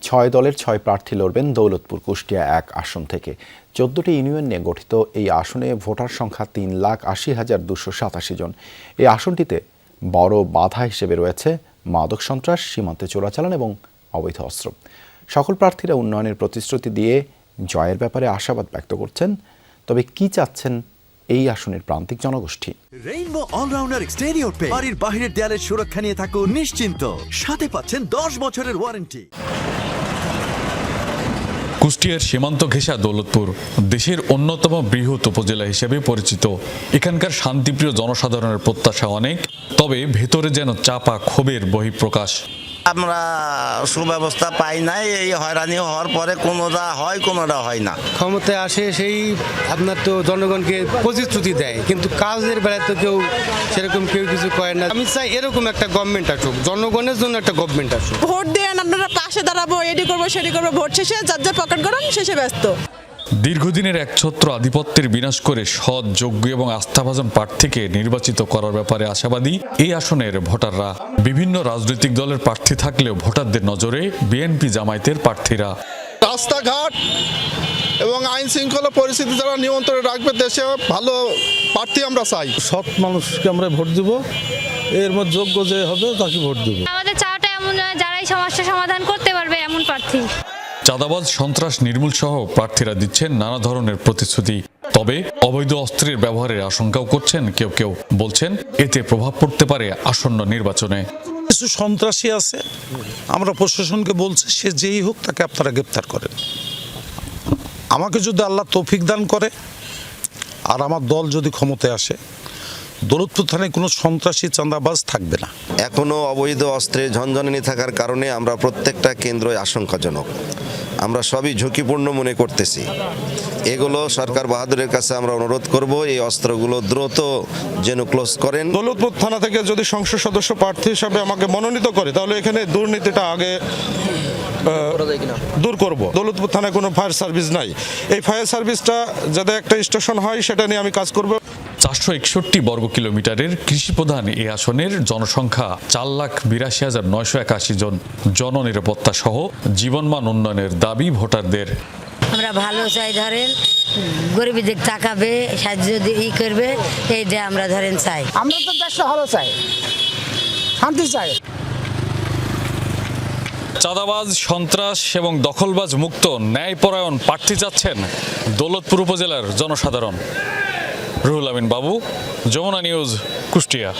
6 দলের 6 প্রার্থী লড়বেন দৌলতপুর কুষ্টিয়া 1 আসন থেকে। 14টি ইউনিয়ন নিয়ে গঠিত এই আসনে ভোটার সংখ্যা 3,80,287 জন। এই আসনটিতে বড় বাধা হিসেবে রয়েছে মাদক সন্ত্রাস, সীমান্তে চোরাচালান এবং অবৈধ অস্ত্র। সকল প্রার্থীরা উন্নয়নের প্রতিশ্রুতি দিয়ে জয়ের ব্যাপারে আশাবাদ ব্যক্ত করছেন। তবে কি চাচ্ছেন এই আসনের প্রান্তিক জনগোষ্ঠী? রেইনবো অলরাউন্ডার এক্সটেরিয়র পে বাড়ির বাহিরের দেয়ালের সুরক্ষা নিয়ে থাকুন নিশ্চিন্ত, সাথে পাচ্ছেন 10 বছরের ওয়ারেন্টি। কুষ্টিয়ার সীমান্ত ঘেঁষা দৌলতপুর দেশের অন্যতম বৃহৎ উপজেলা হিসেবে পরিচিত। এখানকার শান্তিপ্রিয় জনসাধারণের প্রত্যাশা অনেক, তবে ভেতরে যেন চাপা ক্ষোভের বহিঃপ্রকাশ। আমরা সুব্যবস্থা পাই নাই, এই হয়রানি হওয়ার পরে কোনোটা হয় কোনোটা হয় না। ক্ষমতায় আসে সেই আপনার তো জনগণকে প্রতিশ্রুতি দেয়, কিন্তু কাজের বেলায় তো সেরকম কেউ কিছু করে না। আমি চাই এরকম একটা গভর্নমেন্ট আসুক, জনগণের জন্য একটা গভর্নমেন্ট আসুক। ভোট দেন, আপনারা পাশে দাঁড়াবো, এটি করবো সেটি করবো, ভোট শেষে যার যার পকেট গরম, শেষে ব্যস্ত। দীর্ঘদিনের একছত্র আধিপত্যের বিনাশ করে সৎ, যোগ্য এবং আস্থাভাজন প্রার্থীকে নির্বাচিত করার ব্যাপারে আশাবাদী এই আসনের ভোটাররা। বিভিন্ন রাজনৈতিক দলের প্রার্থী থাকলেও ভোটারদের নজরে বিএনপি জামায়াতের প্রার্থীরা। রাস্তাঘাট এবং আইন শৃঙ্খলা পরিস্থিতি যারা নিয়ন্ত্রণে রাখবে, দেশে ভালো প্রার্থী আমরা চাই। সৎ মানুষকে আমরা ভোট দিব, এর মধ্যে যোগ্য যে হবে তাকে ভোট দিব। আমাদের চাওয়াটা এমন নয়, যারাই সমস্যা সমাধান করতে পারবে এমন প্রার্থী। চাঁদাবাজ, সন্ত্রাস নির্মূল সহ প্রার্থীরা দিচ্ছেন নানা ধরনের প্রতিশ্রুতি। তবে অবৈধ অস্ত্রের ব্যবহারের আশঙ্কাও করছেন কেউ কেউ। বলছেন এতে প্রভাব পড়তে পারে আসন্ন নির্বাচনে। কিছু সন্ত্রাসী আছে, আমরা প্রশাসনকে বলছি সে যেই হোক তাকে আপনারা গ্রেপ্তার করেন। আমাকে যদি আল্লাহ তৌফিক দান করে আর আমার দল যদি ক্ষমতায় আসে, দৌলতপুর থানায় কোনো সন্ত্রাসী চাঁদাবাজ থাকবে না। এখনো অবৈধ অস্ত্রের ঝনঝনানি থাকার কারণে আমরা প্রত্যেকটা কেন্দ্রই আশঙ্কাজনক। আমরা সবই ঝুঁকিপূর্ণ মনে করতেছি। এগুলো সরকার বাহাদুরের কাছে আমরা অনুরোধ করব, এই অস্ত্রগুলো দ্রুত যেন ক্লোজ করেন। দৌলতপুর থানা থেকে যদি সংসদ সদস্য প্রার্থী হিসাবে আমাকে মনোনীত করে, তাহলে এখানে দুর্নীতিটা আগে দূর করব। দৌলতপুর থানায় কোনো ফায়ার সার্ভিস নাই, এই ফায়ার সার্ভিসটা যাতে একটা স্টেশন হয় সেটা নিয়ে আমি কাজ করব। 461 বর্গ কিলোমিটারের কৃষিপ্রধান এই আসনের জনসংখ্যা 4,82,981 জন। জননিরাপত্তা সহ জীবনমান উন্নয়নের দাবি ভোটারদের। আমরা ভালো চাই, ধরেন গরিবদের তাকাবে, সাহায্য করবে, এইটা আমরা ধরেন চাই। আমরা তো দেশটা ভালো চাই, শান্তি চাই। চাঁদাবাজ, সন্ত্রাস এবং দখলবাজ মুক্ত ন্যায়পরায়ণ প্রার্থী চাচ্ছেন দৌলতপুর উপজেলার জনসাধারণ। রুহুল আমিন বাবু, যমুনা নিউজ, কুষ্টিয়া।